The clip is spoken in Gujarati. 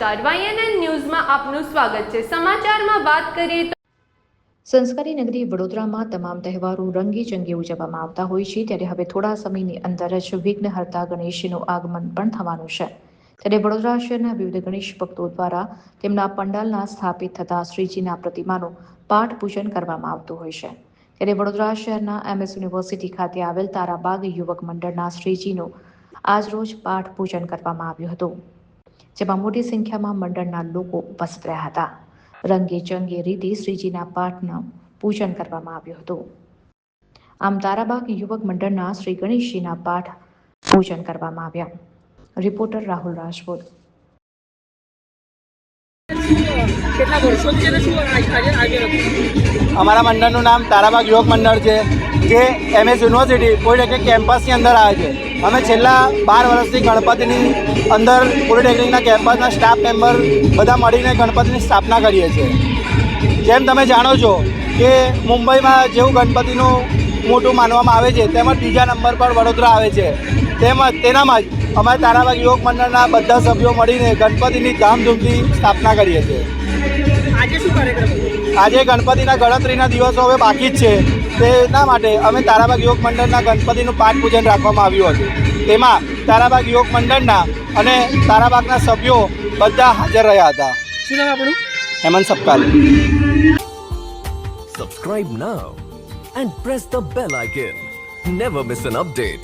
નમસ્કાર, YNN ન્યૂઝમાં આપનું સ્વાગત છે। સમાચારમાં વાત કરીએ તો સંસ્કારી નગરી વડોદરામાં તમામ તહેવારો રંગેચંગે ઉજવવામાં આવતા હોય છે, ત્યારે હવે થોડા સમયની અંદર જ વિઘ્નહર્તા ગણેશનું આગમન પણ થવાનું છે। ત્યારે વડોદરા શહેરના વિવિધ ગણેશ ભક્તો દ્વારા તેમના પંડાલના સ્થાપિત થતા શ્રીજીના પ્રતિમાનું પાઠ પૂજન કરવામાં આવતું હોય છે। ત્યારે વડોદરા શહેરના MS યુનિવર્સિટી ખાતે આવેલ તારાબાગ યુવક મંડળના શ્રીજીનું આજરોજ પાઠ પૂજન કરવામાં આવ્યું હતું, જેમાં મોટી સંખ્યામાં મંડળના લોકો ઉપસ્થિત રહ્યા હતા। રંગેચંગે રીતે શ્રીજીના પાઠનું પૂજન કરવામાં આવ્યું હતું। આમ તારાબાગ યુવક મંડળના શ્રી ગણેશજીના પાઠ પૂજન કરવામાં આવ્યા। રિપોર્ટર રાહુલ રાજપૂત। અમારા મંડળનું નામ તારાબાગ યુવક મંડળ છે, જે MS યુનિવર્સિટી પોલિટેકનિક કેમ્પસની અંદર આવે છે। અમે છેલ્લા 12 વર્ષથી ગણપતિની અંદર પોલિટેકનિકના કેમ્પસના સ્ટાફ મેમ્બર બધા મળીને ગણપતિની સ્થાપના કરીએ છીએ। જેમ તમે જાણો છો કે મુંબઈમાં જેવું ગણપતિનું મોટું માનવામાં આવે છે, તેમજ બીજા નંબર પર વડોદરા આવે છે। તેનામાં જ અમારા તારાબાગ યુવક મંડળના બધા સભ્યો મળીને ગણપતિની ધામધૂમથી સ્થાપના કરીએ છીએ। આજે શું કાર્યક્રમ? આજે ગણપતિના ગણતરીના દિવસો હવે બાકી જ છે, તેના માટે અમે તારાબાગ યુવક મંડળના ગણપતિનું પાઠ પૂજન રાખવામાં આવ્યું હતું। તેમાં તારાબાગ યુવક મંડળના અને તારાબાગના સભ્યો બધા હાજર રહ્યા હતા। શું નામ આપણું? Hemant સપકાલ। Subscribe now and press the bell icon. Never miss an update.